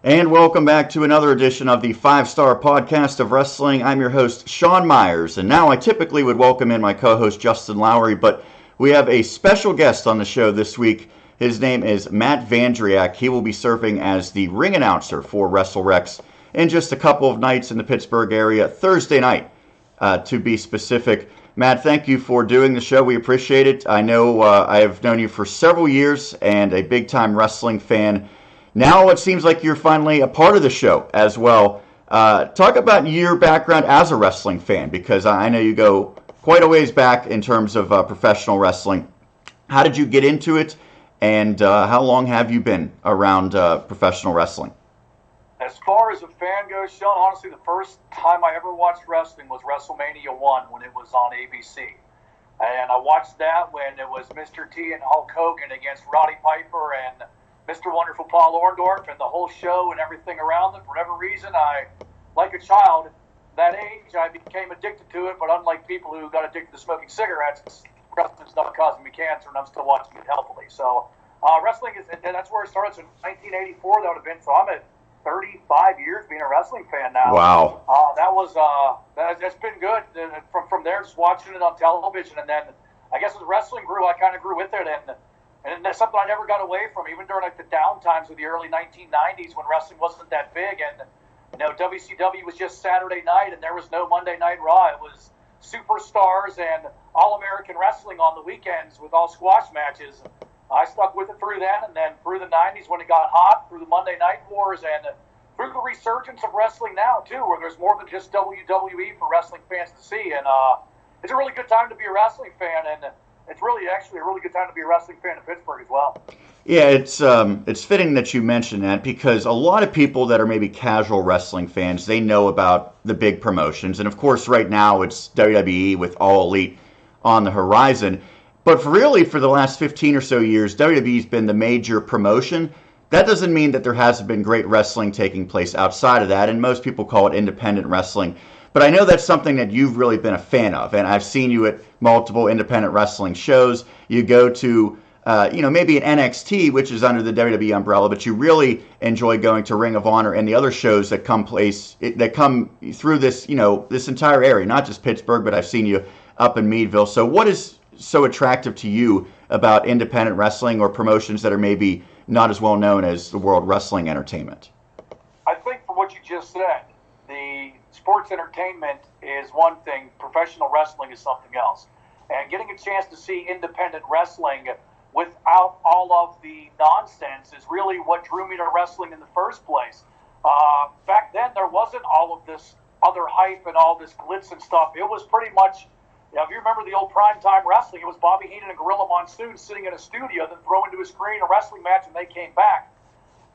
And welcome back to another edition of the 5-Star Podcast of Wrestling. I'm your host, Sean Meyers, and now I typically would welcome in my co-host, Justin Lowry, but we have a special guest on the show this week. His name is Matt Vandriak. He will be serving as the ring announcer for WrestleRex in just a couple of nights in the Pittsburgh area, Thursday night, to be specific. Matt, thank you for doing the show. We appreciate it. I know I have known you for several years and a big-time wrestling fan. Now it seems like you're finally a part of the show as well. Talk about your background as a wrestling fan, because I know you go quite a ways back in terms of professional wrestling. How did you get into it, and how long have you been around professional wrestling? As far as a fan goes, Sean, honestly, the first time I ever watched wrestling was WrestleMania 1 when it was on ABC. And I watched that when it was Mr. T and Hulk Hogan against Roddy Piper and Mr. Wonderful Paul Orndorff, and the whole show and everything around it. For whatever reason, like a child, that age, I became addicted to it, but unlike people who got addicted to smoking cigarettes, wrestling's not causing me cancer, and I'm still watching it healthily. So wrestling and that's where it started. So in 1984, that would have been, so I'm at 35 years being a wrestling fan now. Wow. That's been good. From there, just watching it on television, and then I guess as wrestling grew, I kind of grew with it, and that's something I never got away from, even during like the down times of the early 1990s when wrestling wasn't that big, and WCW was just Saturday night, and there was no Monday Night Raw. It was superstars and All-American Wrestling on the weekends with all squash matches. I stuck with it through that, and then through the 90s when it got hot, through the Monday Night Wars, and through the resurgence of wrestling now, too, where there's more than just WWE for wrestling fans to see. And it's a really good time to be a wrestling fan, and it's really actually a really good time to be a wrestling fan in Pittsburgh as well. Yeah, it's fitting that you mention that, because a lot of people that are maybe casual wrestling fans, they know about the big promotions. And, of course, right now it's WWE with All Elite on the horizon. But for the last 15 or so years, WWE's been the major promotion. That doesn't mean that there hasn't been great wrestling taking place outside of that, and most people call it independent wrestling. But I know that's something that you've really been a fan of, and I've seen you at multiple independent wrestling shows. You go to, maybe an NXT, which is under the WWE umbrella, but you really enjoy going to Ring of Honor and the other shows that come through this, this entire area, not just Pittsburgh, but I've seen you up in Meadville. So what is so attractive to you about independent wrestling or promotions that are maybe not as well known as the World Wrestling Entertainment? I think from what you just said, the sports entertainment is one thing, professional wrestling is something else. And getting a chance to see independent wrestling without all of the nonsense is really what drew me to wrestling in the first place. Back then, there wasn't all of this other hype and all this glitz and stuff. It was pretty much, if you remember the old primetime wrestling, it was Bobby Heenan and Gorilla Monsoon sitting in a studio, then throw into a screen a wrestling match, and they came back.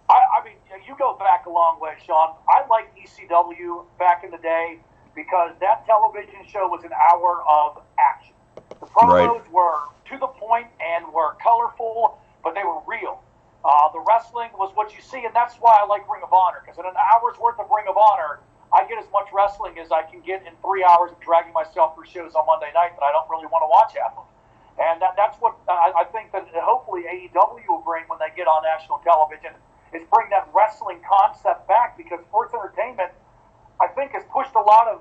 I mean, you go back a long way, Sean. I liked ECW back in the day because that television show was an hour of action. The promos were to the point and were colorful, but they were real. The wrestling was what you see, and that's why I like Ring of Honor, because in an hour's worth of Ring of Honor, I get as much wrestling as I can get in 3 hours of dragging myself through shows on Monday night that I don't really want to watch half of. And that's what I think that hopefully AEW will bring when they get on national television, is bring that wrestling concept back, because sports entertainment, I think, has pushed a lot of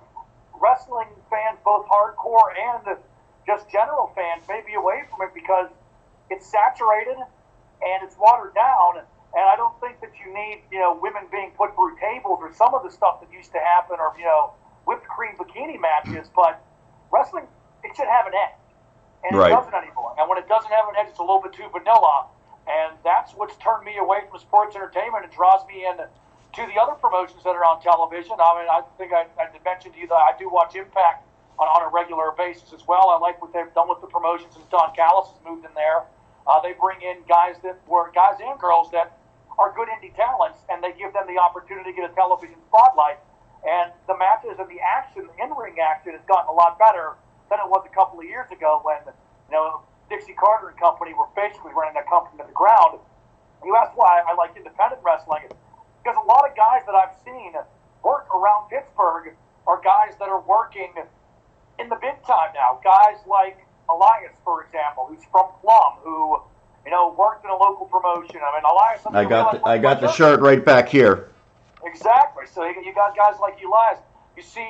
wrestling fans, both hardcore and just general fans, maybe away from it because it's saturated and it's watered down. And I don't think that you need, women being put through tables or some of the stuff that used to happen, or, whipped cream bikini matches. But wrestling, it should have an edge. And it doesn't anymore. And when it doesn't have an edge, it's a little bit too vanilla. And that's what's turned me away from sports entertainment and draws me in to the other promotions that are on television. I mean, I think I mentioned to you that I do watch Impact on a regular basis as well. I like what they've done with the promotions since Don Callis has moved in there. They bring in guys and girls that are good indie talents, and they give them the opportunity to get a television spotlight. And the matches and the action, the in-ring action, has gotten a lot better than it was a couple of years ago when, Dixie Carter and company were basically running that company to the ground. You asked why I like independent wrestling, because a lot of guys that I've seen work around Pittsburgh are guys that are working in the big time now. Guys like Elias, for example, who's from Plum, who worked in a local promotion. I mean, Elias. I got the shirt right back here. Exactly. So you got guys like Elias. You see,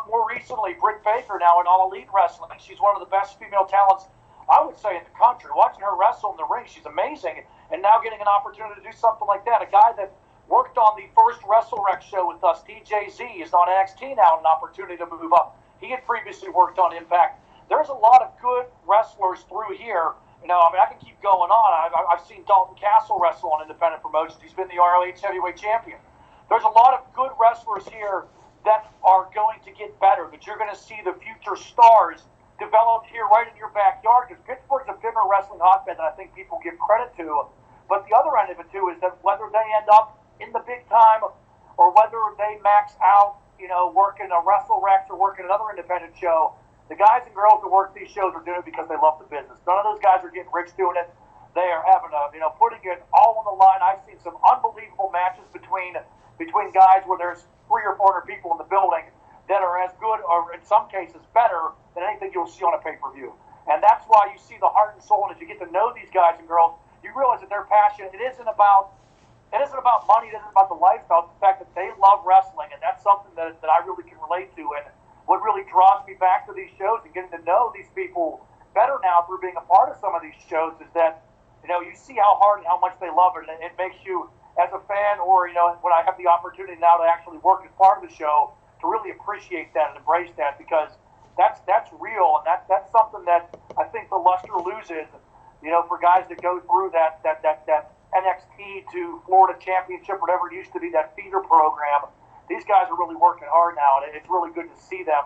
more recently, Britt Baker now in All Elite Wrestling. She's one of the best female talents, I would say, in the country. Watching her wrestle in the ring, she's amazing. And now getting an opportunity to do something like that. A guy that worked on the first WrestleRex show with us, DJZ, is on NXT now, an opportunity to move up. He had previously worked on Impact. There's a lot of good wrestlers through here. You know, I mean, I can keep going on. I've seen Dalton Castle wrestle on independent promotions. He's been the ROH heavyweight champion. There's a lot of good wrestlers here that are going to get better, that you're going to see the future stars developed here right in your backyard, because Pittsburgh's a bigger wrestling hotbed than I think people give credit to. But the other end of it, too, is that whether they end up in the big time or whether they max out, you know, working a WrestleRex or working another independent show, the guys and girls that work these shows are doing it because they love the business. None of those guys are getting rich doing it. They are having putting it all on the line. I've seen some unbelievable matches between guys where there's 300 or 400 people in the building that are as good, or in some cases better, than anything you'll see on a pay-per-view. And that's why you see the heart and soul, and as you get to know these guys and girls, you realize that they're passionate. It isn't about money, it isn't about the lifestyle, it's the fact that they love wrestling, and that's something that I really can relate to. And what really draws me back to these shows and getting to know these people better now through being a part of some of these shows is that, you know, you see how hard and how much they love it, and it makes you, as a fan, or, you know, when I have the opportunity now to actually work as part of the show, to really appreciate that and embrace that, because that's real, and that's something that I think the luster loses, you know, for guys that go through that NXT to Florida Championship, whatever it used to be, that feeder program. These guys are really working hard now, and it's really good to see them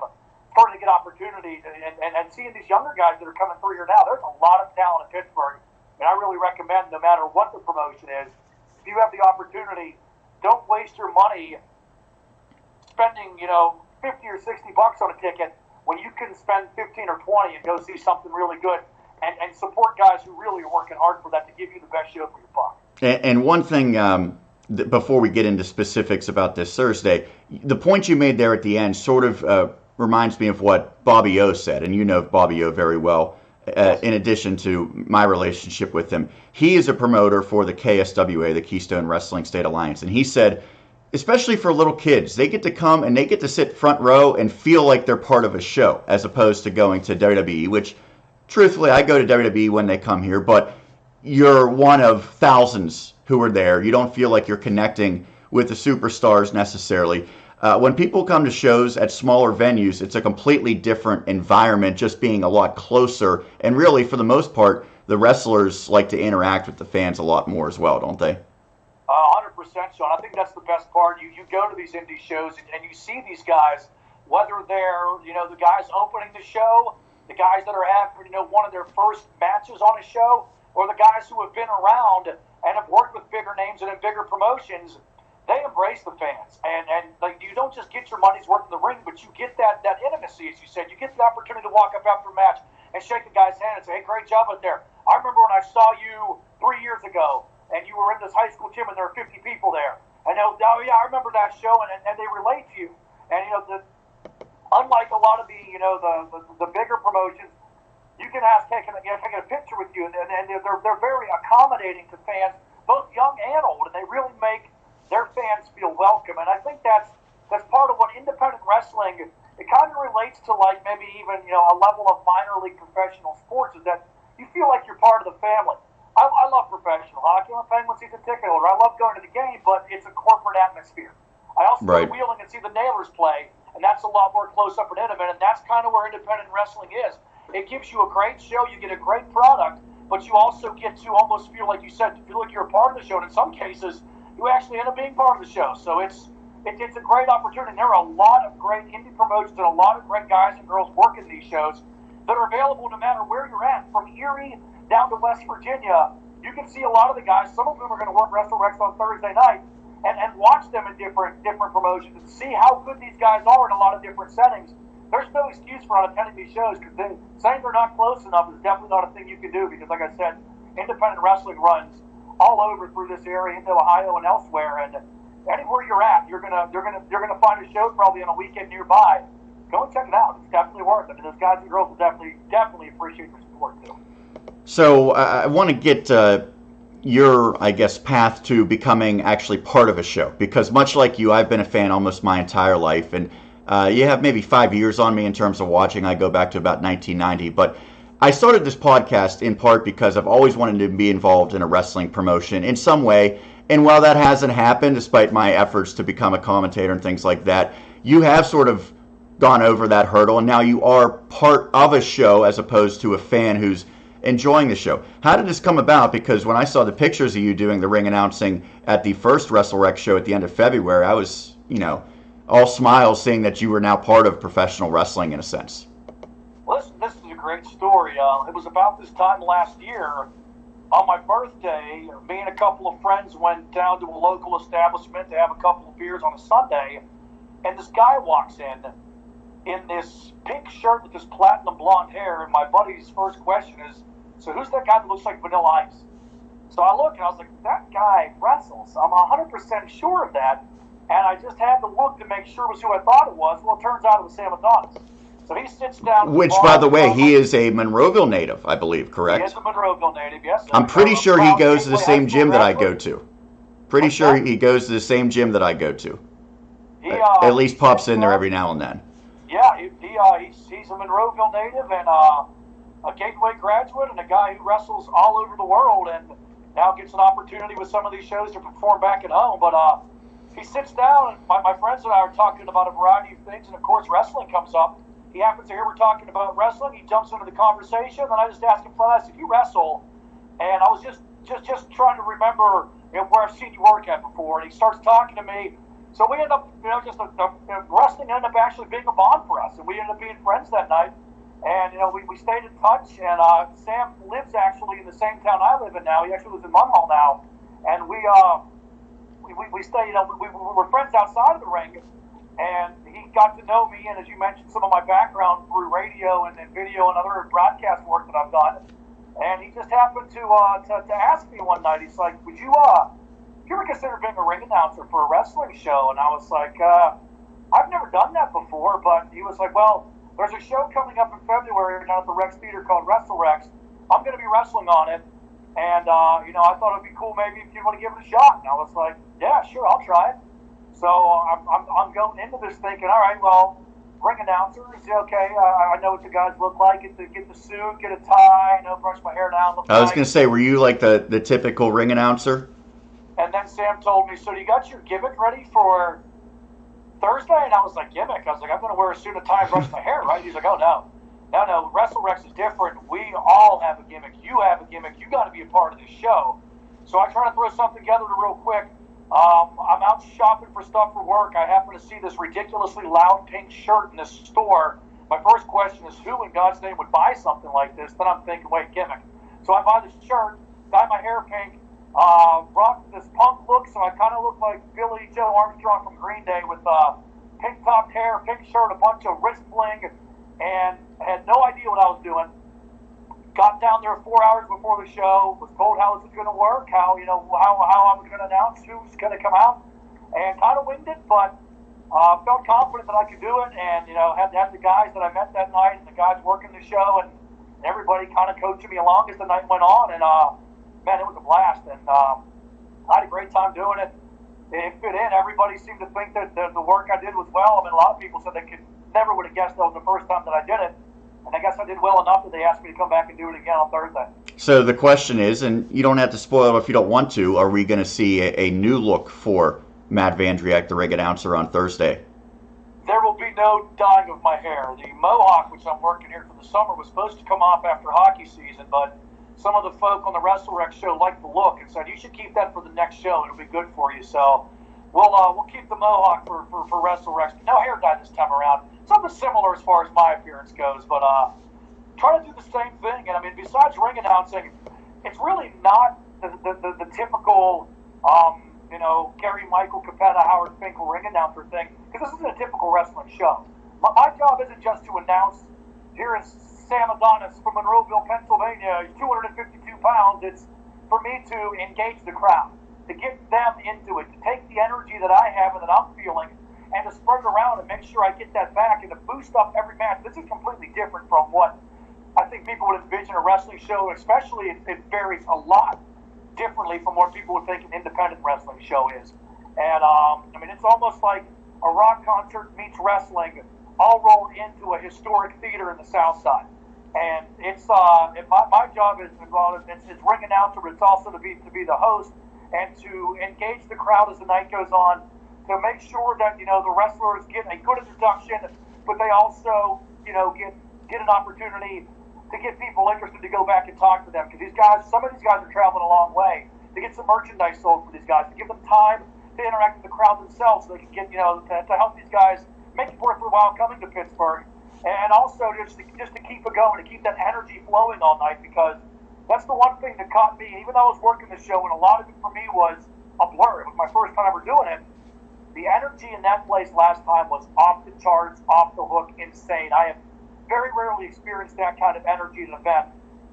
starting to get opportunities, and seeing these younger guys that are coming through here now. There's a lot of talent in Pittsburgh, and I really recommend, no matter what the promotion is, if you have the opportunity, don't waste your money spending, you know, 50 or 60 bucks on a ticket when you can spend 15 or 20 and go see something really good, and support guys who really are working hard for that to give you the best show for your buck. And one thing, before we get into specifics about this Thursday, the point you made there at the end sort of reminds me of what Bobby O said, and you know Bobby O very well. Yes. In addition to my relationship with him, he is a promoter for the KSWA, the Keystone Wrestling State Alliance, and he said, especially for little kids, they get to come and they get to sit front row and feel like they're part of a show, as opposed to going to WWE, which, truthfully, I go to WWE when they come here, but you're one of thousands who are there. You don't feel like you're connecting with the superstars necessarily. When people come to shows at smaller venues, it's a completely different environment, just being a lot closer. And really, for the most part, the wrestlers like to interact with the fans a lot more as well, don't they? 100%, Sean. I think that's the best part. You go to these indie shows and you see these guys, whether they're, you know, the guys opening the show, the guys that are having, you know, one of their first matches on a show, or the guys who have been around and have worked with bigger names and in bigger promotions. They embrace the fans, and like, you don't just get your money's worth in the ring, but you get that intimacy, as you said. You get the opportunity to walk up after a match and shake the guy's hand and say, "Hey, great job out there. I remember when I saw you 3 years ago, and you were in this high school gym, and there were 50 people there. And they'll, oh yeah, I remember that show," and they relate to you. And, you know, unlike a lot of the, you know, the bigger promotions, you can ask taking a picture with you, and they're very accommodating to fans, both young and old, and they really make their fans feel welcome. And I think that's part of what independent wrestling, it kind of relates to, like, maybe even, you know, a level of minor league professional sports, is that you feel like you're part of the family. I love professional hockey. I'm a Penguin season ticket holder. I love going to the game, but it's a corporate atmosphere. I also go wheeling and see the Nailers play, and that's a lot more close up and intimate, and that's kind of where independent wrestling is. It gives you a great show, you get a great product, but you also get to almost feel, like you said, feel like you're a part of the show, and in some cases, you actually end up being part of the show. So it's a great opportunity. And there are a lot of great indie promotions and a lot of great guys and girls working these shows that are available no matter where you're at. From Erie down to West Virginia, you can see a lot of the guys. Some of them are going to work WrestleRex on Thursday night and watch them in different promotions and see how good these guys are in a lot of different settings. There's no excuse for not attending these shows, because saying they're not close enough is definitely not a thing you can do, because, like I said, independent wrestling runs all over through this area, into Ohio and elsewhere, and anywhere you're at, you're gonna find a show probably on a weekend nearby. Go and check it out. It's definitely worth it. I mean, those guys and girls will definitely appreciate your support too. So I want to get your, I guess, path to becoming actually part of a show? Because much like you, I've been a fan almost my entire life, and you have maybe 5 years on me in terms of watching. I go back to about 1990, but I started this podcast in part because I've always wanted to be involved in a wrestling promotion in some way. And while that hasn't happened, despite my efforts to become a commentator and things like that, you have sort of gone over that hurdle, and now you are part of a show as opposed to a fan who's enjoying the show. How did this come about? Because when I saw the pictures of you doing the ring announcing at the first WrestleRex show at the end of February, I was, all smiles seeing that you were now part of professional wrestling in a sense. Well, this is a great story. It was about this time last year. On my birthday, me and a couple of friends went down to a local establishment to have a couple of beers on a Sunday, and this guy walks in this pink shirt with this platinum blonde hair, and my buddy's first question is, so who's that guy that looks like Vanilla Ice? So I look, and I was like, that guy wrestles. I'm 100% sure of that, and I just had to look to make sure it was who I thought it was. Well, it turns out it was Sam Adonis. So he sits down. Which, by the way, he is a Monroeville native, I believe, correct? He is a Monroeville native, yes. I'm pretty sure he goes to the same gym that I go to. Pretty sure he goes to the same gym that I go to. He at least pops in there every now and then. Yeah, he's a Monroeville native and a Gateway graduate and a guy who wrestles all over the world and now gets an opportunity with some of these shows to perform back at home. But he sits down, and my friends and I are talking about a variety of things, and of course wrestling comes up. He happens to hear we're talking about wrestling. He jumps into the conversation, and I just asked him flat. I said, "You wrestle?" And I was just trying to remember where I've seen you work at before. And he starts talking to me. So we end up, wrestling ended up actually being a bond for us, and we ended up being friends that night. And we stayed in touch. And Sam lives actually in the same town I live in now. He actually lives in Munhall now, and we stay. We were friends outside of the ring. And he got to know me, and as you mentioned, some of my background through radio and video and other broadcast work that I've done. And he just happened to ask me one night. He's like, "Would you ever consider being a ring announcer for a wrestling show?" And I was like, "I've never done that before." But he was like, "Well, there's a show coming up in February down at the Rex Theater called WrestleRex. I'm going to be wrestling on it, and I thought it'd be cool maybe if you want to give it a shot." And I was like, "Yeah, sure, I'll try it." So I'm going into this thinking, all right, well, ring announcer is okay. I know what the guys look like. Get the suit, get a tie, brush my hair down. I was going to say, were you like the typical ring announcer? And then Sam told me, "So you got your gimmick ready for Thursday?" And I was like, "Gimmick?" I was like, "I'm going to wear a suit and tie and brush my hair, right?" He's like, "Oh, no. WrestleRex is different. We all have a gimmick. You have a gimmick. You got to be a part of this show." So I try to throw something together real quick. I'm out shopping for stuff for work. I happen to see this ridiculously loud pink shirt in this store. My first question is, who in God's name would buy something like this? Then I'm thinking, wait, gimmick. So I buy this shirt, dye my hair pink, rock this punk look, so I kind of look like Billy Joe Armstrong from Green Day with pink topped hair, pink shirt, a bunch of wrist bling, and had no idea what I was doing. Got down there 4 hours before the show, was told how it was going to work, how I was going to announce who's going to come out, and kind of winged it, but felt confident that I could do it, and had the guys that I met that night and the guys working the show and everybody kind of coaching me along as the night went on, and man, it was a blast, and I had a great time doing it. It fit in. Everybody seemed to think that the work I did was well. I mean, a lot of people said they never would have guessed that was the first time that I did it. And I guess I did well enough that they asked me to come back and do it again on Thursday. So the question is, and you don't have to spoil it if you don't want to, are we going to see a new look for Matt Vandriak, the ring announcer, on Thursday? There will be no dyeing of my hair. The mohawk, which I'm working here for the summer, was supposed to come off after hockey season, but some of the folk on the WrestleRex show liked the look and said, "You should keep that for the next show. It'll be good for you." So we'll keep the mohawk for WrestleRex. No hair dye this time around. Something similar as far as my appearance goes, but try to do the same thing. And I mean, besides ring announcing, it's really not the typical, Gary Michael, Capetta, Howard Finkel ring announcer thing, because this isn't a typical wrestling show. My job isn't just to announce, here is Sam Adonis from Monroeville, Pennsylvania. He's 252 pounds. It's for me to engage the crowd, to get them into it, to take the energy that I have and that I'm feeling, and to spread it around and make sure I get that back and to boost up every match. This is completely different from what I think people would envision a wrestling show, especially it varies a lot differently from what people would think an independent wrestling show is. And I mean, it's almost like a rock concert meets wrestling, all rolled into a historic theater in the Southside. And it's my job is it's ring announcer, but it's also to be the host and to engage the crowd as the night goes on, to make sure that the wrestlers get a good introduction, but they also get an opportunity to get people interested to go back and talk to them, because some of these guys are traveling a long way to get some merchandise sold for these guys, to give them time to interact with the crowd themselves, so they can get to help these guys make it worth their while coming to Pittsburgh. And also just to keep it going, to keep that energy flowing all night, because that's the one thing that caught me, even though I was working the show, and a lot of it for me was a blur. It was my first time ever doing it. The energy in that place last time was off the charts, off the hook, insane. I have very rarely experienced that kind of energy at an event,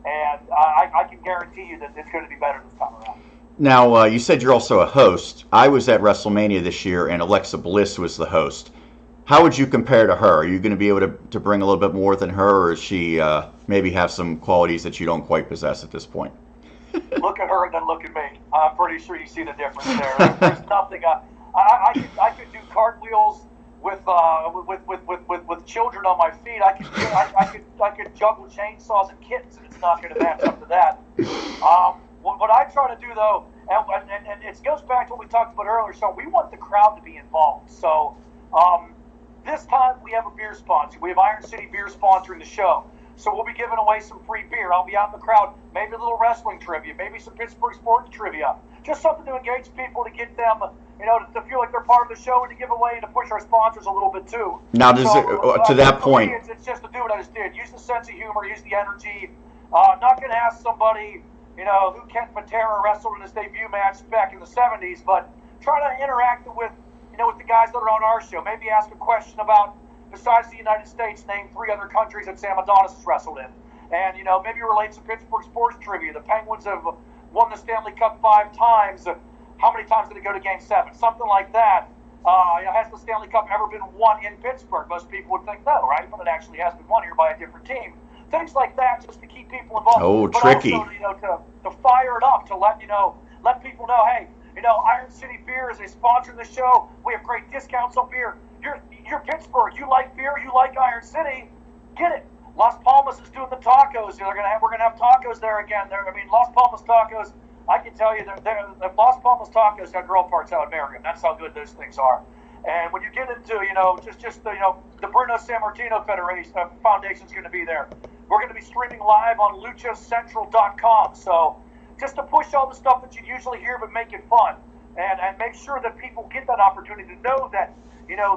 and I can guarantee you that it's going to be better this time around. Now, you said you're also a host. I was at WrestleMania this year, and Alexa Bliss was the host. How would you compare to her? Are you going to be able to bring a little bit more than her, or is she maybe have some qualities that you don't quite possess at this point? Look at her and then look at me. I'm pretty sure you see the difference there. There's nothing. I could do cartwheels with children on my feet. I could juggle chainsaws and kittens, and it's not going to match up to that. What I try to do though, and it goes back to what we talked about earlier. So we want the crowd to be involved. So. This time we have a beer sponsor. We have Iron City Beer sponsoring the show. So we'll be giving away some free beer. I'll be out in the crowd, maybe a little wrestling trivia, maybe some Pittsburgh sports trivia. Just something to engage people, to get them, to feel like they're part of the show, and to give away and to push our sponsors a little bit too. Now, to that point, me, it's just to do what I just did. Use the sense of humor, use the energy. Not going to ask somebody, who Ken Patera wrestled in his debut match back in the 70s, but try to interact with the guys that are on our show. Maybe ask a question about, besides the United States, name 3 other countries that Sam Adonis has wrestled in. And, maybe relate some Pittsburgh sports trivia. The Penguins have won the Stanley Cup 5 times. How many times did it go to Game 7? Something like that. Has the Stanley Cup ever been won in Pittsburgh? Most people would think no, right? But it actually has been won here by a different team. Things like that, just to keep people involved. Oh, but tricky. Also, to fire it up, to let people know, hey, Iron City Beer is a sponsor of the show. We have great discounts on beer. You're Pittsburgh. You like beer. You like Iron City. Get it. Las Palmas is doing the tacos. We're gonna have tacos there again. Las Palmas tacos. I can tell you, the Las Palmas tacos have girl parts out of America. That's how good those things are. And when you get into the Bruno Sammartino Foundation is going to be there. We're going to be streaming live on luchacentral.com. So. Just to push all the stuff that you usually hear, but make it fun, and make sure that people get that opportunity to know that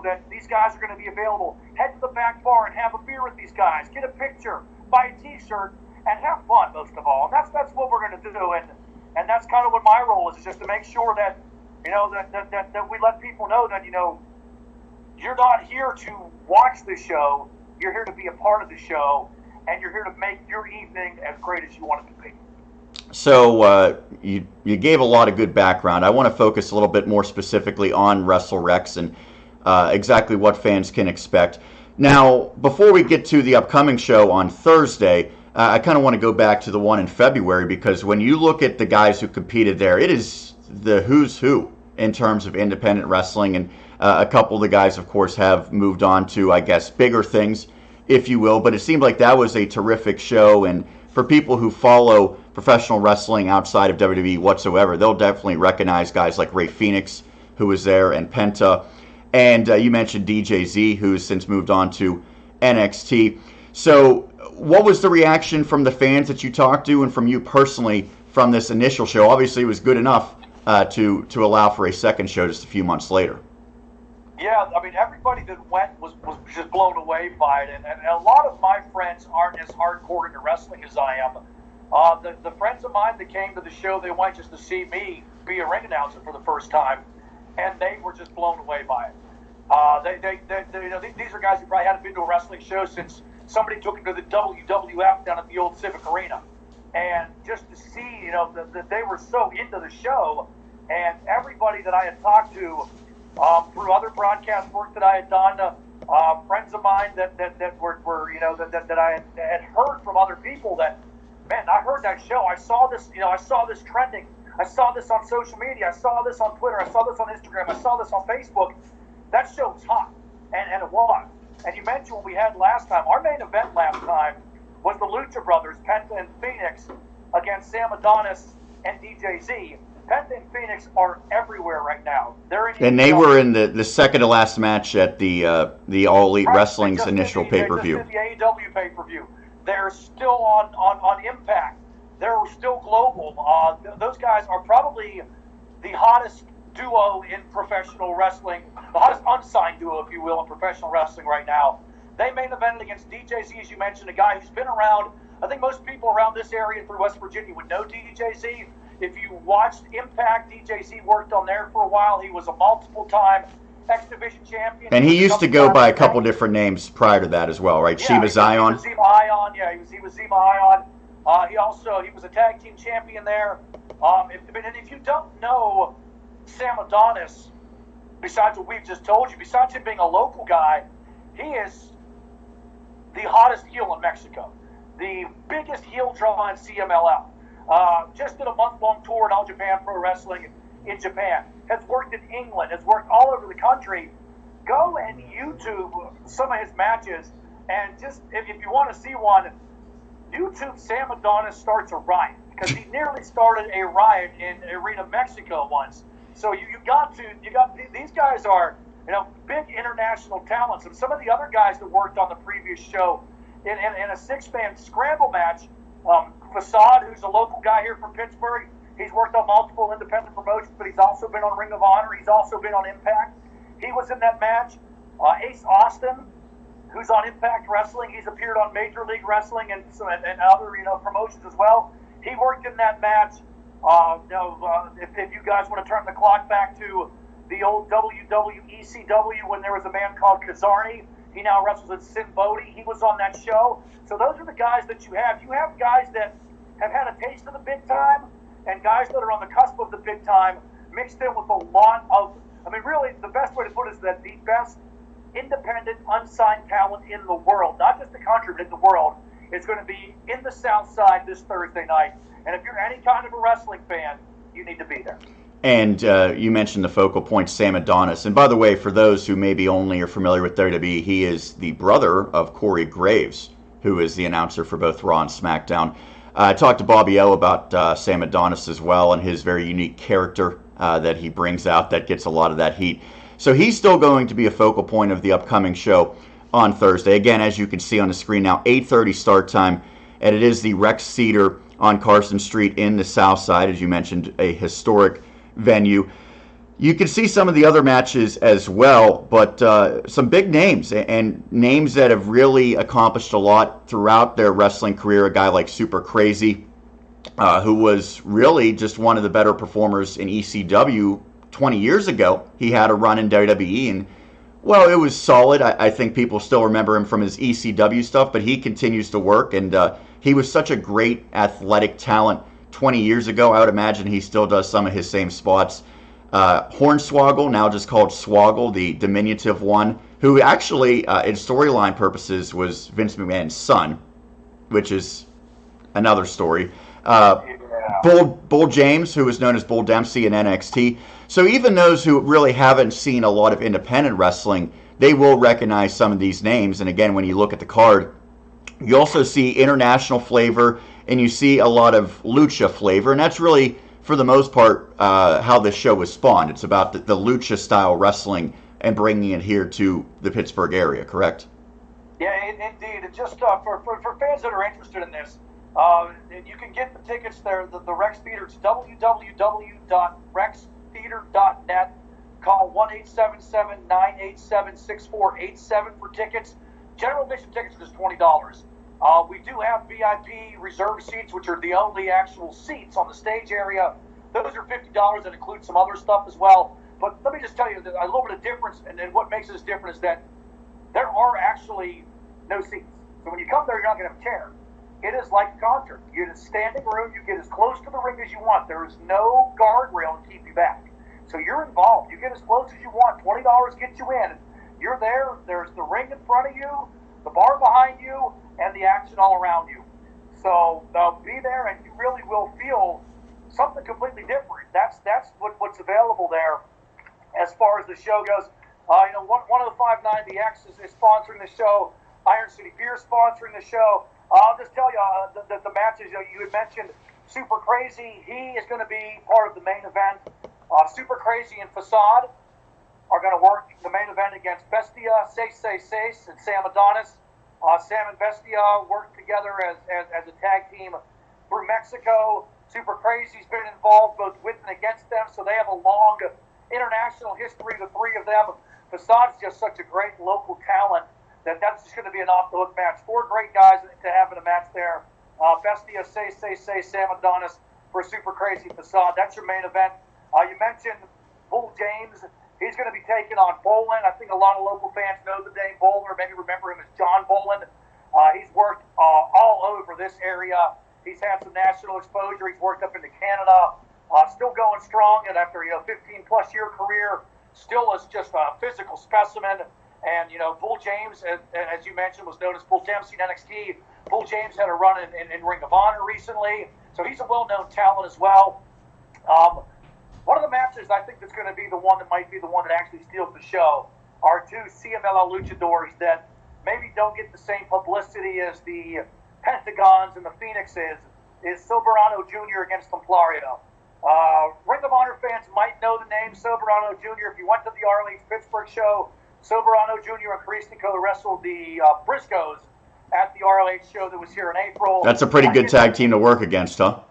that these guys are going to be available. Head to the back bar and have a beer with these guys. Get a picture, buy a T-shirt, and have fun most of all. And that's what we're going to do, and that's kind of what my role is just to make sure that that we let people know that you're not here to watch the show. You're here to be a part of the show, and you're here to make your evening as great as you want it to be. So you gave a lot of good background. I want to focus a little bit more specifically on WrestleRex and exactly what fans can expect. Now, before we get to the upcoming show on Thursday, I kind of want to go back to the one in February, because when you look at the guys who competed there, it is the who's who in terms of independent wrestling. And a couple of the guys, of course, have moved on to, I guess, bigger things, if you will. But it seemed like that was a terrific show. And for people who follow professional wrestling outside of WWE whatsoever, they'll definitely recognize guys like Rey Fenix, who was there, and Penta. And you mentioned DJZ, who's since moved on to NXT. So what was the reaction from the fans that you talked to, and from you personally, from this initial show? Obviously, it was good enough to allow for a second show just a few months later. Yeah, everybody that went was just blown away by it. And a lot of my friends aren't as hardcore into wrestling as I am. The friends of mine that came to the show, they went just to see me be a ring announcer for the first time, and they were just blown away by it. These are guys who probably hadn't been to a wrestling show since somebody took them to the WWF down at the old Civic Arena. And just to see, that they were so into the show, and everybody that I had talked to through other broadcast work that I had done, friends of mine that I had heard from other people that, man, I heard that show. I saw this trending I saw this on social media. I saw this on Twitter. I saw this on Instagram. I saw this on Facebook. That show was hot, and it was. And you mentioned what we had last time. Our main event last time was the Lucha Brothers, Penta and Phoenix, against Sam Adonis and DJZ. Penta and Phoenix are everywhere right now. And they were in the second to last match at the All Elite Wrestling's initial pay-per-view. They just did the AEW pay-per-view. They're still on Impact. They're still global. Those guys are probably the hottest duo in professional wrestling, the hottest unsigned duo, if you will, in professional wrestling right now. They main evented against DJZ, as you mentioned, a guy who's been around. I think most people around this area through West Virginia would know DJZ. If you watched Impact, DJZ worked on there for a while. He was a multiple-time X-Division champion. And he used to go by a couple different names prior to that as well, right? Yeah, Shiva Zion. He was Zima Ion. Yeah, he was Zima Ion. He was a tag team champion there. If you don't know Sam Adonis, besides what we've just told you, besides him being a local guy, he is the hottest heel in Mexico, the biggest heel draw in CMLL. Just did a month-long tour at All Japan Pro Wrestling in Japan. Has worked in England. Has worked all over the country. Go and YouTube some of his matches, and just if you want to see one, YouTube Sam Adonis starts a riot, because he nearly started a riot in Arena, Mexico once. So these guys are big international talents, and some of the other guys that worked on the previous show in a six-man scramble match. Facade, who's a local guy here from Pittsburgh, he's worked on multiple independent promotions, but he's also been on Ring of Honor. He's also been on Impact. He was in that match. Ace Austin, who's on Impact Wrestling, he's appeared on Major League Wrestling and other promotions as well. He worked in that match. If you guys want to turn the clock back to the old WWECW when there was a man called Kazarni, he now wrestles at Sin Bodhi. He was on that show. So those are the guys that you have. You have guys that have had a taste of the big time and guys that are on the cusp of the big time, mixed in with a lot of, really the best way to put it is that the best independent, unsigned talent in the world, not just the country, but in the world, is going to be in the Southside this Thursday night. And if you're any kind of a wrestling fan, you need to be there. And you mentioned the focal point, Sam Adonis. And by the way, for those who maybe only are familiar with WWE, he is the brother of Corey Graves, who is the announcer for both Raw and SmackDown. I talked to Bobby O about Sam Adonis as well, and his very unique character that he brings out that gets a lot of that heat. So he's still going to be a focal point of the upcoming show on Thursday. Again, as you can see on the screen now, 8:30 start time, and it is the Rex Theater on Carson Street in the Southside, as you mentioned, a historic venue. You can see some of the other matches as well, but some big names, and names that have really accomplished a lot throughout their wrestling career. A guy like Super Crazy, who was really just one of the better performers in ECW 20 years ago. He had a run in WWE, and, well, it was solid. I think people still remember him from his ECW stuff, but he continues to work, and he was such a great athletic talent 20 years ago. I would imagine he still does some of his same spots. Hornswoggle, now just called Swoggle, the diminutive one, who actually, in storyline purposes, was Vince McMahon's son, which is another story. Bull James, who was known as Bull Dempsey in NXT. So even those who really haven't seen a lot of independent wrestling, they will recognize some of these names. And again, when you look at the card, you also see international flavor, and you see a lot of lucha flavor, and that's really, for the most part, how this show was spawned. It's about the lucha-style wrestling and bringing it here to the Pittsburgh area, correct? Yeah, indeed. And just for fans that are interested in this, you can get the tickets there, the Rex Theater. It's www.rextheater.net. Call 1-877-987-6487 for tickets. General admission tickets are just $20. We do have VIP reserved seats, which are the only actual seats on the stage area. Those are $50. That includes some other stuff as well. But let me just tell you that a little bit of difference, and what makes this different is that there are actually no seats. So when you come there, you're not going to have a chair. It is like a concert. You get a standing room. You get as close to the ring as you want. There is no guardrail to keep you back. So you're involved. You get as close as you want. $20 gets you in. You're there. There's the ring in front of you, the bar behind you, and the action all around you. So be there, and you really will feel something completely different. That's what's available there as far as the show goes. One of the 590X is sponsoring the show. Iron City Beer sponsoring the show. I'll just tell you the matches you had mentioned. Super Crazy, he is going to be part of the main event. Super Crazy and Facade are going to work the main event against Bestia, Seis, and Sam Adonis. Sam and Bestia worked together as a tag team through Mexico. Super Crazy's been involved both with and against them, so they have a long international history, the three of them. Facade's just such a great local talent that's just going to be an off-the-hook match. Four great guys to have in a match there. Bestia, Seis, Sam Adonis for Super Crazy Facade. That's your main event. You mentioned Bull James. He's going to be taking on Bolin. I think a lot of local fans know the name Bolin, or maybe remember him as John Bolin. He's worked all over this area. He's had some national exposure. He's worked up into Canada. Still going strong, and after 15-plus year career, still is just a physical specimen. And Bull James, as you mentioned, was known as Bull Dempsey in NXT. Bull James had a run in Ring of Honor recently, so he's a well-known talent as well. One of the matches I think that's going to be the one that might be the one that actually steals the show are two CMLL luchadors that maybe don't get the same publicity as the Pentagons and the Phoenixes. Is Soberano Jr. against Templario. Ring of Honor fans might know the name Soberano Jr. If you went to the ROH Pittsburgh show, Soberano Jr. and Christico wrestled the Briscoes at the ROH show that was here in April. That's a pretty good tag team to work against, huh?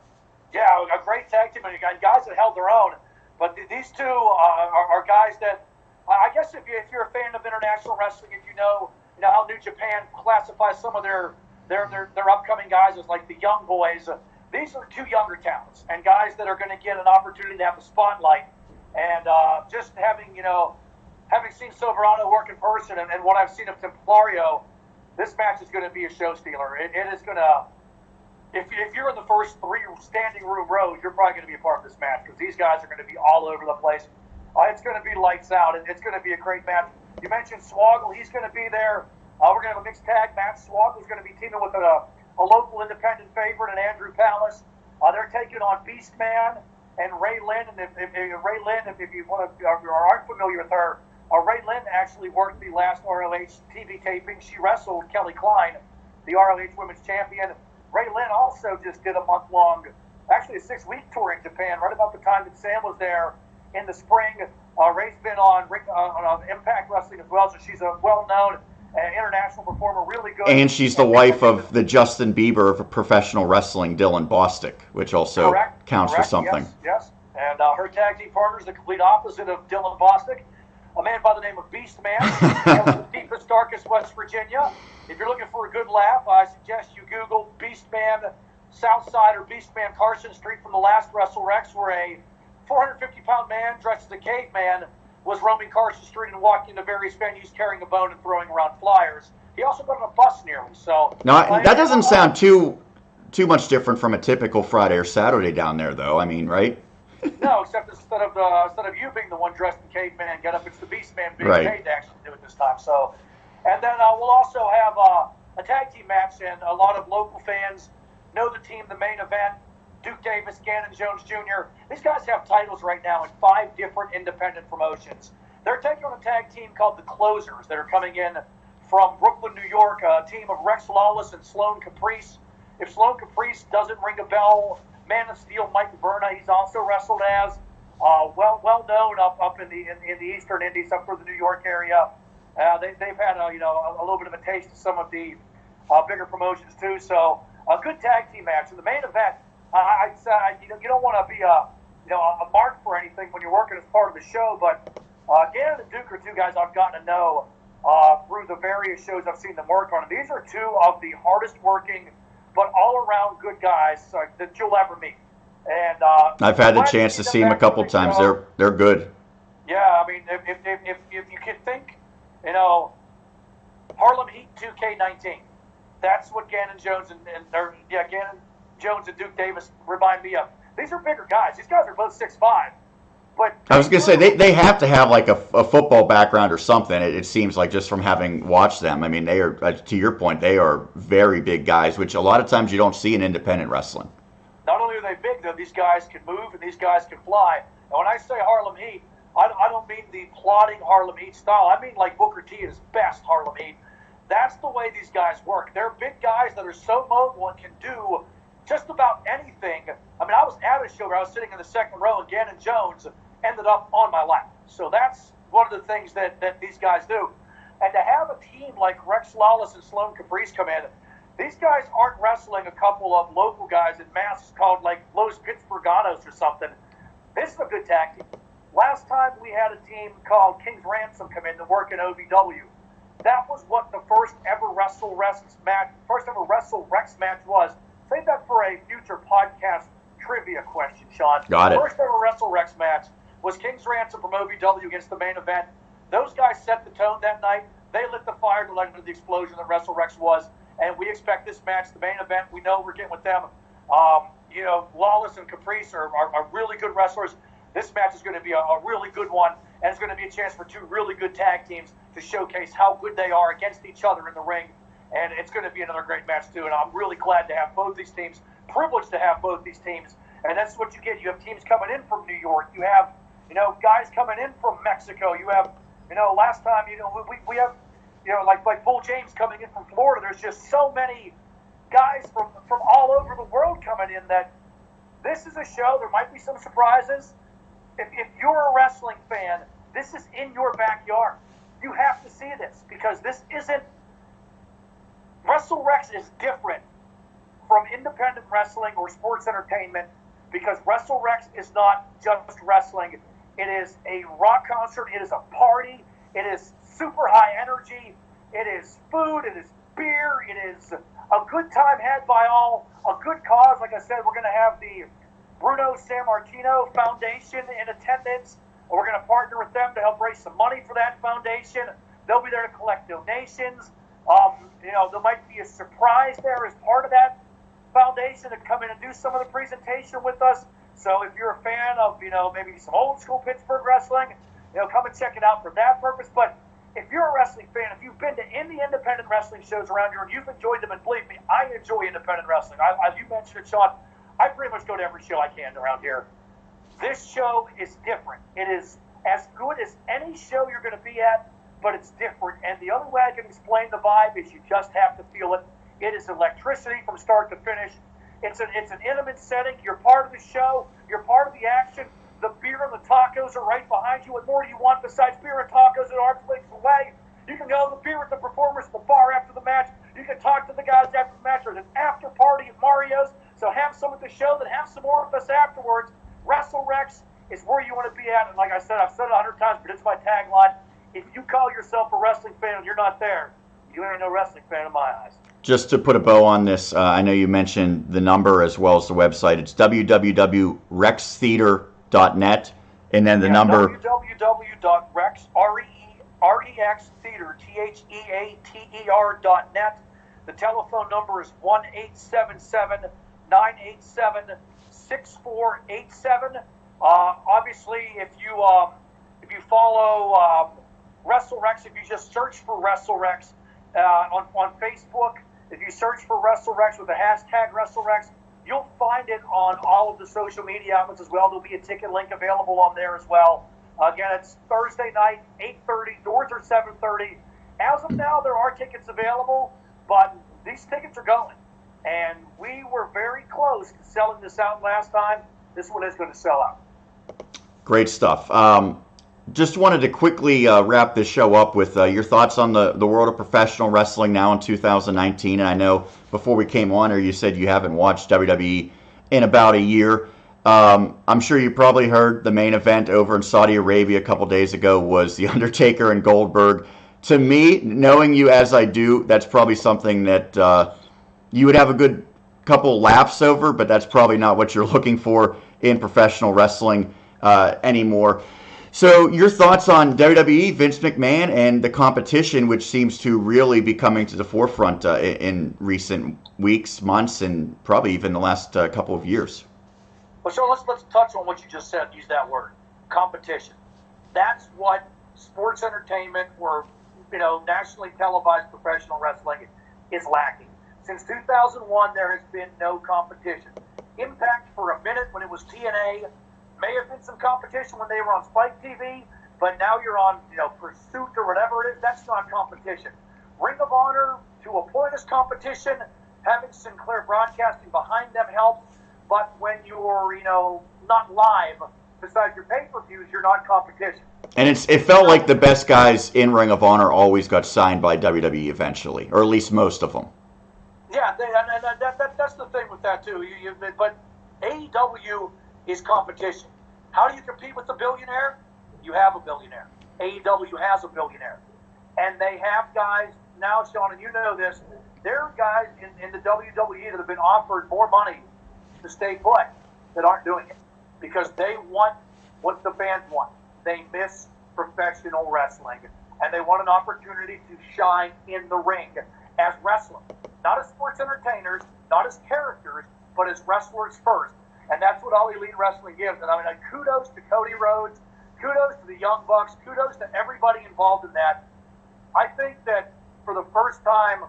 Yeah, a great tag team, and guys that held their own. But these two are guys that, I guess if you're a fan of international wrestling and you know how New Japan classifies some of their upcoming guys as like the young boys, these are two younger talents and guys that are going to get an opportunity to have the spotlight. And just having seen Soberano work in person and what I've seen of Templario, this match is going to be a show stealer. It is going to. If you're in the first three standing room rows, you're probably going to be a part of this match because these guys are going to be all over the place. It's going to be lights out. It's going to be a great match. You mentioned Swoggle. He's going to be there. We're going to have a mixed tag match. Swoggle's going to be teaming with a local independent favorite, and Andrew Palace. They're taking on Beastman and Ray Lynn. And if you want to or aren't familiar with her, Ray Lynn actually worked the last ROH TV taping. She wrestled Kelly Klein, the ROH Women's Champion. Ray Lynn also just did a month-long, actually a 6-week tour in Japan, right about the time that Sam was there in the spring. Ray's been on Impact Wrestling as well, so she's a well-known international performer, really good. And she's the wife of the Justin Bieber of professional wrestling, Dylan Bostic, which also counts for something. Yes. And her tag team partner is the complete opposite of Dylan Bostic, a man by the name of Beastman, from the deepest, darkest West Virginia. If you're looking for a good laugh, I suggest you Google Beastman Southside or Beastman Carson Street from the last WrestleRex, where a 450-pound man dressed as a caveman was roaming Carson Street and walking into various venues carrying a bone and throwing around flyers. He also got on a bus nearly. So now, that doesn't sound too much different from a typical Friday or Saturday down there, though. I mean, right? No, except instead of you being the one dressed in caveman get up, it's the Beastman being paid to actually do it this time. So, and then we'll also have a tag team match, and a lot of local fans know the team, the main event. Duke Davis, Gannon Jones Jr. These guys have titles right now in 5 different independent promotions. They're taking on a tag team called the Closers that are coming in from Brooklyn, New York, a team of Rex Lawless and Sloan Caprice. If Sloan Caprice doesn't ring a bell, Man of Steel, Mike Verna, he's also wrestled as well known up in the Eastern Indies, up for the New York area. They've had a little bit of a taste of some of the bigger promotions too. So a good tag team match. In the main event, I'd say you don't want to be a mark for anything when you're working as part of the show, but Gannon and Duke are two guys I've gotten to know through the various shows I've seen them work on. And these are two of the hardest working, but all-around good guys that you'll ever meet. And I've had the chance to see them a couple times. They're good. Yeah, I mean, if you can think, Harlem Heat 2K19. That's what Gannon Jones Gannon Jones and Duke Davis remind me of. These are bigger guys. These guys are both 6'5". But I was going to say, they have to have like a football background or something, it seems like, just from having watched them. I mean, they are, to your point, they are very big guys, which a lot of times you don't see in independent wrestling. Not only only are they big, though, these guys can move and these guys can fly. And when I say Harlem Heat, I don't mean the plodding Harlem Heat style. I mean like Booker T at his best Harlem Heat. That's the way these guys work. They're big guys that are so mobile and can do just about anything. I mean, I was at a show where I was sitting in the second row and Gannon Jones ended up on my lap. So that's one of the things that these guys do. And to have a team like Rex Lawless and Sloan Caprice come in, these guys aren't wrestling a couple of local guys in masks called like Los Pittsburghanos or something. This is a good tag team. Last time we had a team called King's Ransom come in to work in OVW. That was what the first ever WrestleRex match was. Save that for a future podcast trivia question, Sean. Got it. The first ever WrestleRex match was King's Ransom from OVW against the Main Event. Those guys set the tone that night. They lit the fire to let into the explosion that WrestleRex was. And we expect this match, the Main Event, we know we're getting with them. Lawless and Caprice are really good wrestlers. This match is going to be a really good one, and it's going to be a chance for two really good tag teams to showcase how good they are against each other in the ring. And it's going to be another great match, too. And I'm really glad to have both these teams, privileged to have both these teams. And that's what you get. You have teams coming in from New York. You have, guys coming in from Mexico. You have, last time, we have, like Bull James coming in from Florida. There's just so many guys from all over the world coming in that this is a show. There might be some surprises. If you're a wrestling fan, this is in your backyard. You have to see this because this isn't. WrestleRex is different from independent wrestling or sports entertainment because WrestleRex is not just wrestling. It is a rock concert. It is a party. It is super high energy. It is food. It is beer. It is a good time had by all. A good cause. Like I said, we're going to have the Bruno Sammartino Foundation in attendance. We're going to partner with them to help raise some money for that foundation. They'll be there to collect donations. There might be a surprise there as part of that foundation to come in and do some of the presentation with us. So if you're a fan of, maybe some old school Pittsburgh wrestling, come and check it out for that purpose. But if you're a wrestling fan, if you've been to any independent wrestling shows around here and you've enjoyed them, and believe me, I enjoy independent wrestling. You mentioned it, Sean. I pretty much go to every show I can around here. This show is different. It is as good as any show you're going to be at, but it's different. And the only way I can explain the vibe is you just have to feel it. It is electricity from start to finish. It's an intimate setting. You're part of the show. You're part of the action. The beer and the tacos are right behind you. What more do you want besides beer and tacos at arm's length away? You can go to the beer with the performers at the bar after the match. You can talk to the guys after the match. There's an after party at Mario's. So have some at the show, then have some more with us afterwards. WrestleRex is where you want to be at. And like I said, I've said it 100 times, but it's my tagline. If you call yourself a wrestling fan and you're not there, you ain't no wrestling fan in my eyes. Just to put a bow on this, I know you mentioned the number as well as the website. It's www.rextheater.net, and then the number www.rextheater.net. The telephone number is 1-877-987-6487. Obviously, if you follow WrestleRex, if you just search for WrestleRex on Facebook, if you search for WrestleRex with the hashtag WrestleRex, you'll find it on all of the social media outlets as well. There'll be a ticket link available on there as well. Again, it's Thursday night, 8:30. Doors are 7:30. As of now, there are tickets available, but these tickets are going. And we were very close to selling this out last time. This one is going to sell out. Great stuff. Just wanted to quickly wrap this show up with your thoughts on the world of professional wrestling now in 2019. And I know before we came on here, you said you haven't watched WWE in about a year. I'm sure you probably heard the main event over in Saudi Arabia a couple days ago was The Undertaker and Goldberg. To me, knowing you as I do, that's probably something that you would have a good couple laps over, but that's probably not what you're looking for in professional wrestling anymore. So your thoughts on WWE, Vince McMahon, and the competition, which seems to really be coming to the forefront in recent weeks, months, and probably even the last couple of years? Well, so let's touch on what you just said. Use that word, competition. That's what sports entertainment or nationally televised professional wrestling is lacking. Since 2001, there has been no competition. Impact for a minute when it was TNA. May have been some competition when they were on Spike TV, but now you're on, Pursuit or whatever it is. That's not competition. Ring of Honor, to a point, is competition. Having Sinclair Broadcasting behind them helps, but when you're, not live, besides your pay-per-views, you're not competition. And it felt like the best guys in Ring of Honor always got signed by WWE eventually, or at least most of them. Yeah, that's the thing with that, too. But AEW is competition. How do you compete with a billionaire? You have a billionaire. AEW has a billionaire. And they have guys, now, Sean, and you know this, there are guys in the WWE that have been offered more money to stay put that aren't doing it because they want what the fans want. They miss professional wrestling, and they want an opportunity to shine in the ring as wrestlers. Not as sports entertainers, not as characters, but as wrestlers first. And that's what All Elite Wrestling gives. And I mean, kudos to Cody Rhodes, kudos to the Young Bucks, kudos to everybody involved in that. I think that for the first time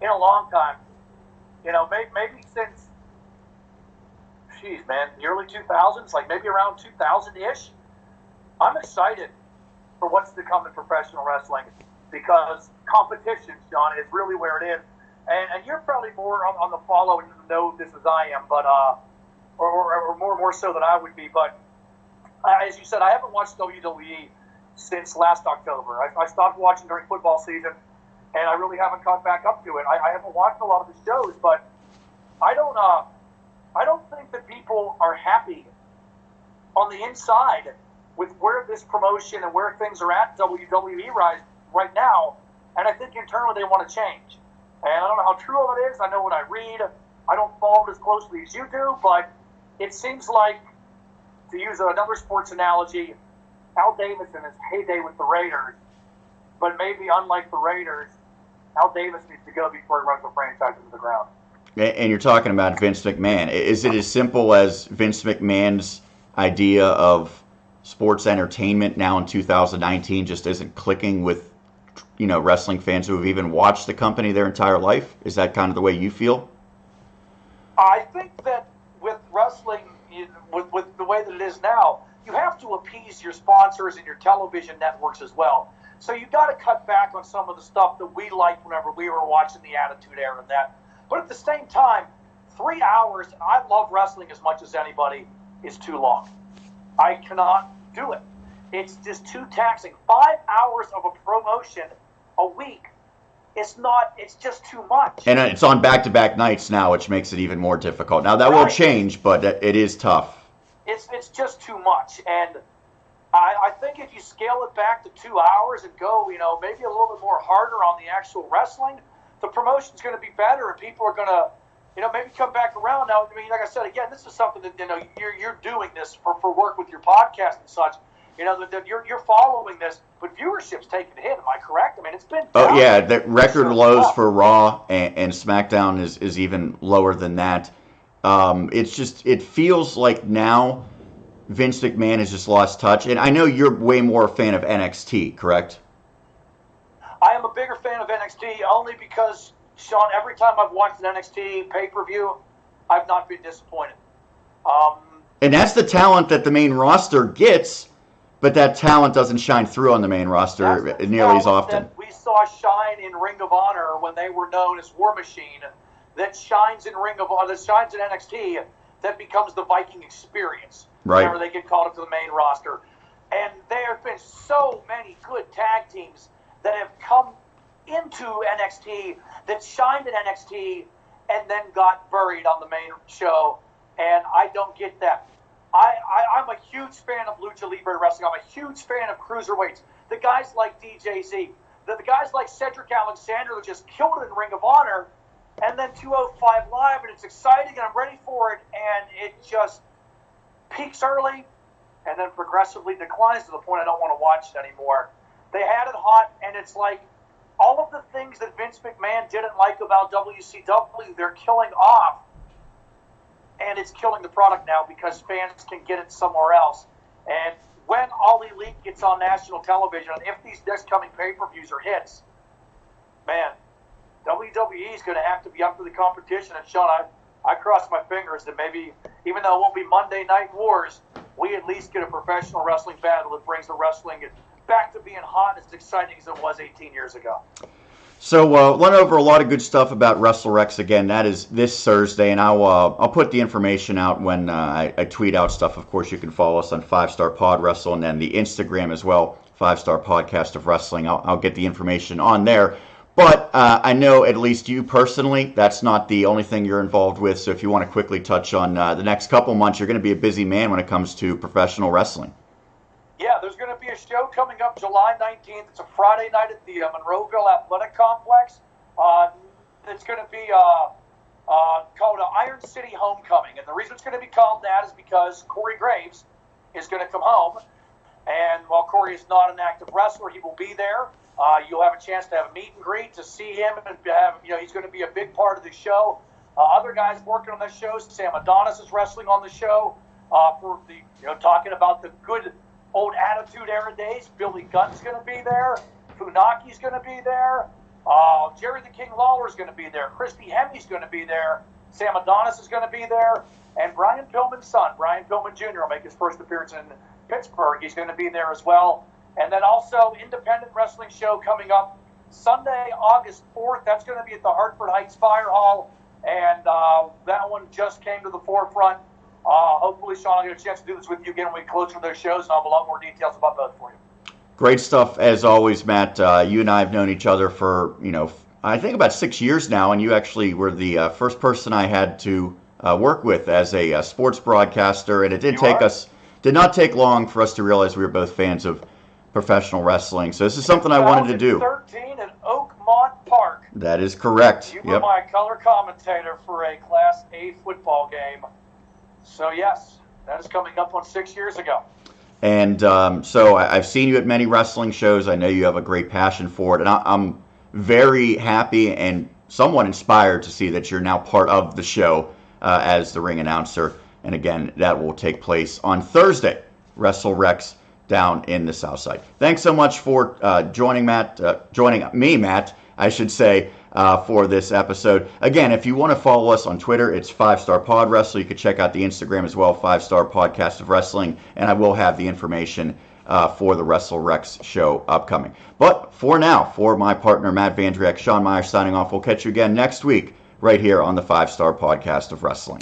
in a long time, maybe since, the early 2000s, like maybe around 2000-ish, I'm excited for what's to come in professional wrestling because competition, Sean, is really where it is. And you're probably more on the follow and know this as I am, but or more so than I would be. But as you said, I haven't watched WWE since last October. I stopped watching during football season, and I really haven't caught back up to it. I haven't watched a lot of the shows, but I don't think that people are happy on the inside with where this promotion and where things are at WWE right now. And I think internally they want to change. And I don't know how true of it is. I know what I read. I don't follow it as closely as you do, but it seems like, to use another sports analogy, Al Davis in his heyday with the Raiders, but maybe unlike the Raiders, Al Davis needs to go before he runs the franchise into the ground. And you're talking about Vince McMahon. Is it as simple as Vince McMahon's idea of sports entertainment now in 2019 just isn't clicking with wrestling fans who have even watched the company their entire life? Is that kind of the way you feel? I think that with wrestling, with the way that it is now, you have to appease your sponsors and your television networks as well. So you got to cut back on some of the stuff that we liked whenever we were watching the Attitude Era and that. But at the same time, 3 hours, and I love wrestling as much as anybody, is too long. I cannot do it. It's just too taxing. 5 hours of a promotion a week, it's just too much. And it's on back-to-back nights now, which makes it even more difficult. Now, that will change, but it is tough. It's just too much. And I think if you scale it back to 2 hours and go, maybe a little bit more harder on the actual wrestling, the promotion's going to be better, and people are going to, maybe come back around. Now, I mean, like I said, again, this is something that, you're doing this for work with your podcast and such. That you're following this, but viewership's taking a hit. Am I correct? I mean, it's been down. Oh, yeah, the record lows for Raw and SmackDown is even lower than that. It feels like now Vince McMahon has just lost touch. And I know you're way more a fan of NXT, correct? I am a bigger fan of NXT only because, Sean, every time I've watched an NXT pay-per-view, I've not been disappointed. And that's the talent that the main roster gets, but that talent doesn't shine through on the main roster nearly as often. That we saw shine in Ring of Honor when they were known as War Machine, that shines in Ring of Honor, that shines in NXT, that becomes the Viking Experience. Right. Whenever they get called up to the main roster. And there have been so many good tag teams that have come into NXT, that shined in NXT, and then got buried on the main show. And I don't get that. I'm a huge fan of Lucha Libre Wrestling. I'm a huge fan of cruiserweights. The guys like DJZ, the guys like Cedric Alexander that just killed it in Ring of Honor, and then 205 Live, and it's exciting, and I'm ready for it, and it just peaks early, and then progressively declines to the point I don't want to watch it anymore. They had it hot, and it's like all of the things that Vince McMahon didn't like about WCW, they're killing off. And it's killing the product now because fans can get it somewhere else. And when All Elite gets on national television, and if these next coming pay-per-views are hits, man, WWE is going to have to be up to the competition. And Sean, I cross my fingers that maybe, even though it won't be Monday Night Wars, we at least get a professional wrestling battle that brings the wrestling back to being hot and as exciting as it was 18 years ago. So went over a lot of good stuff about WrestleRex again. That is this Thursday, and I'll put the information out when I tweet out stuff. Of course, you can follow us on 5-Star Pod Wrestle and then the Instagram as well, 5-Star Podcast of Wrestling. I'll get the information on there. But I know at least you personally, that's not the only thing you're involved with. So if you want to quickly touch on the next couple months, you're going to be a busy man when it comes to professional wrestling. Yeah, there's going to be a show coming up July 19th. It's a Friday night at the Monroeville Athletic Complex. It's going to be called Iron City Homecoming. And the reason it's going to be called that is because Corey Graves is going to come home. And while Corey is not an active wrestler, he will be there. You'll have a chance to have a meet and greet, to see him, and have, he's going to be a big part of the show. Other guys working on the show, Sam Adonis is wrestling on the show for the, talking about the good old Attitude Era days. Billy Gunn's going to be there. Funaki's going to be there. Jerry the King Lawler's going to be there. Christy Hemmy's going to be there. Sam Adonis is going to be there. And Brian Pillman's son, Brian Pillman Jr., will make his first appearance in Pittsburgh. He's going to be there as well. And then also independent wrestling show coming up Sunday, August 4th. That's going to be at the Hartford Heights Fire Hall. And that one just came to the forefront. Hopefully, Sean, I'll get a chance to do this with you again when we close for those shows, and I'll have a lot more details about both for you. Great stuff, as always, Matt. You and I have known each other for, I think about 6 years now, and you actually were the first person I had to work with as a sports broadcaster, and it did not take long for us to realize we were both fans of professional wrestling. So this is something I wanted to do. 2013 at Oakmont Park. That is correct. You were my color commentator for a Class A football game. So yes, that is coming up on 6 years ago. And so I've seen you at many wrestling shows. I know you have a great passion for it. And I'm very happy and somewhat inspired to see that you're now part of the show as the ring announcer. And again, that will take place on Thursday, WrestleRex down in the Southside. Thanks so much for joining me, Matt, I should say, for this episode. Again, if you want to follow us on Twitter, it's 5-Star Pod Wrestle. You can check out the Instagram as well, 5-Star Podcast of Wrestling, and I will have the information for the WrestleRex show upcoming. But for now, for my partner, Matt Vandriak, Sean Meyers signing off. We'll catch you again next week right here on the 5-Star Podcast of Wrestling.